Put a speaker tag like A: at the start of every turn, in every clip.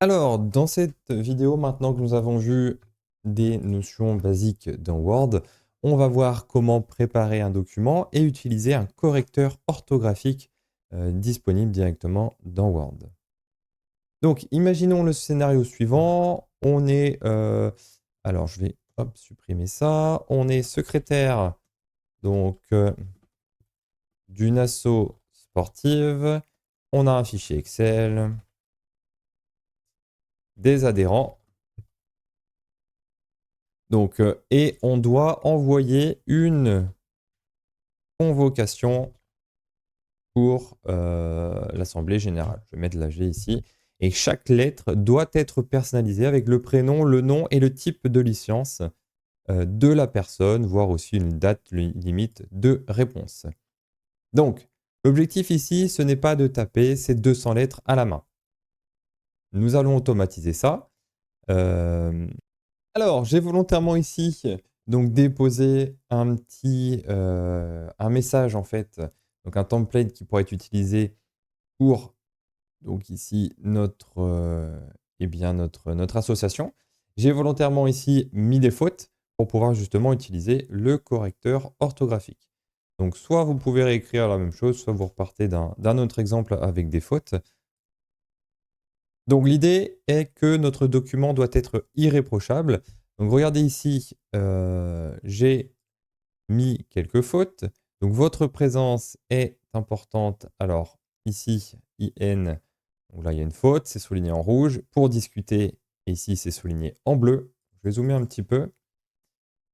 A: Alors, dans cette vidéo, maintenant que nous avons vu des notions basiques dans Word, on va voir comment préparer un document et utiliser un correcteur orthographique disponible directement dans Word. Donc, imaginons le scénario suivant. On est, alors je vais supprimer ça. On est secrétaire donc d'une asso sportive. On a un fichier Excel, des adhérents. Donc, et on doit envoyer une convocation pour l'Assemblée générale. Je vais mettre la G ici. Et chaque lettre doit être personnalisée avec le prénom, le nom et le type de licence de la personne, voire aussi une date limite de réponse. Donc, l'objectif ici, ce n'est pas de taper ces 200 lettres à la main. Nous allons automatiser ça. Alors, j'ai volontairement ici donc déposé un petit un message en fait, donc un template qui pourrait être utilisé pour donc ici notre notre association. J'ai volontairement ici mis des fautes pour pouvoir justement utiliser le correcteur orthographique. Donc soit vous pouvez réécrire la même chose, soit vous repartez d'un autre exemple avec des fautes. Donc l'idée est que notre document doit être irréprochable. Donc regardez ici, j'ai mis quelques fautes. Donc votre présence est importante. Alors ici, IN, donc là il y a une faute, c'est souligné en rouge. Pour discuter, ici c'est souligné en bleu. Je vais zoomer un petit peu.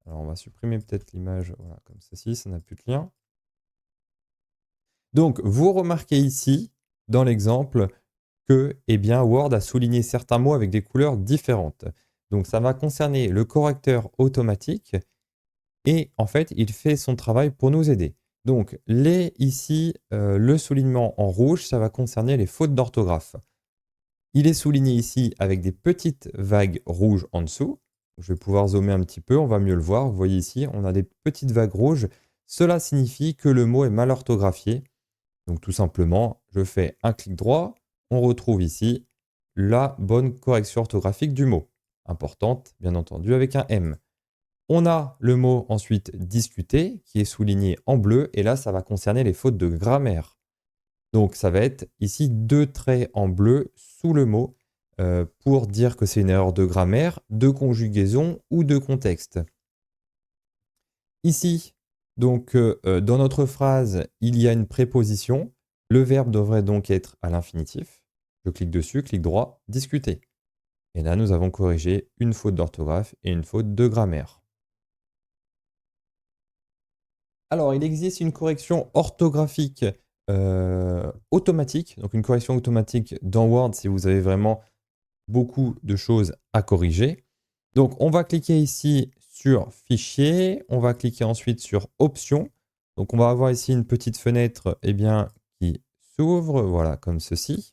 A: Alors on va supprimer peut-être l'image, voilà, comme ceci, ça n'a plus de lien. Donc vous remarquez ici, dans l'exemple, que Word a souligné certains mots avec des couleurs différentes. Donc ça va concerner le correcteur automatique et en fait, il fait son travail pour nous aider. Donc ici, le soulignement en rouge, ça va concerner les fautes d'orthographe. Il est souligné ici avec des petites vagues rouges en dessous. Je vais pouvoir zoomer un petit peu, on va mieux le voir. Vous voyez ici, on a des petites vagues rouges. Cela signifie que le mot est mal orthographié. Donc tout simplement, je fais un clic droit, on retrouve ici la bonne correction orthographique du mot. Importante, bien entendu, avec un M. On a le mot ensuite discuter qui est souligné en bleu et là, ça va concerner les fautes de grammaire. Donc ça va être ici 2 traits en bleu sous le mot pour dire que c'est une erreur de grammaire, de conjugaison ou de contexte. Ici, donc dans notre phrase, il y a une préposition. Le verbe devrait donc être à l'infinitif. Je clique dessus, clic droit, discuter. Et là, nous avons corrigé une faute d'orthographe et une faute de grammaire. Alors, il existe une correction orthographique automatique. Donc, une correction automatique dans Word si vous avez vraiment beaucoup de choses à corriger. Donc, on va cliquer ici sur Fichier. On va cliquer ensuite sur Options. Donc, on va avoir ici une petite fenêtre qui s'ouvre, voilà, comme ceci.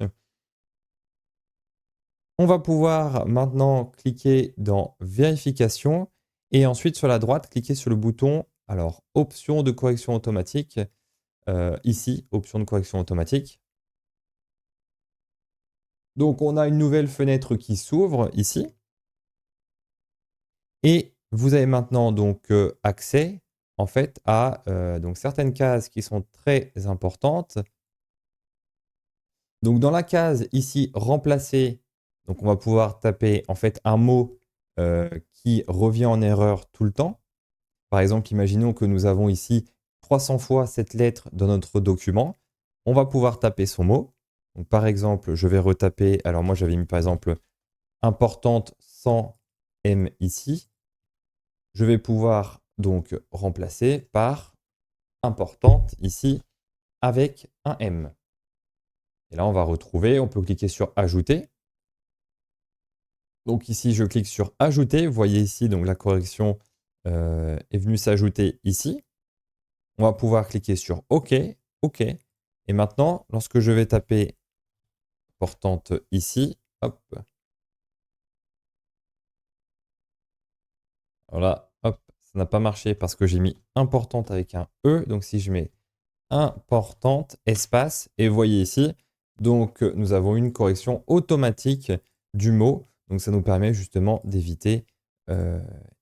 A: On va pouvoir maintenant cliquer dans Vérification et ensuite sur la droite, cliquer sur le bouton Options de correction automatique. Ici, Options de correction automatique. Donc, on a une nouvelle fenêtre qui s'ouvre ici. Et vous avez maintenant donc accès en fait à donc certaines cases qui sont très importantes. Donc dans la case ici remplacer, donc on va pouvoir taper en fait un mot qui revient en erreur tout le temps. Par exemple, imaginons que nous avons ici 300 fois cette lettre dans notre document. On va pouvoir taper son mot. Donc par exemple, je vais retaper, alors moi j'avais mis par exemple importante sans M ici. Je vais pouvoir donc remplacer par importante ici avec un M. Et là, on va retrouver, on peut cliquer sur Ajouter. Donc ici, je clique sur Ajouter. Vous voyez ici, donc la correction est venue s'ajouter ici. On va pouvoir cliquer sur OK, OK. Et maintenant, lorsque je vais taper importante ici, hop. Voilà, hop, ça n'a pas marché parce que j'ai mis importante avec un E. Donc si je mets importante, espace, et vous voyez ici, donc nous avons une correction automatique du mot. Donc ça nous permet justement d'éviter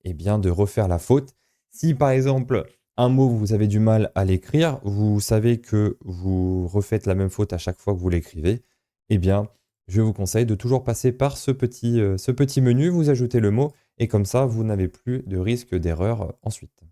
A: eh bien, de refaire la faute. Si par exemple un mot, vous avez du mal à l'écrire, vous savez que vous refaites la même faute à chaque fois que vous l'écrivez, eh bien, je vous conseille de toujours passer par ce petit menu, vous ajoutez le mot, et comme ça, vous n'avez plus de risque d'erreur ensuite.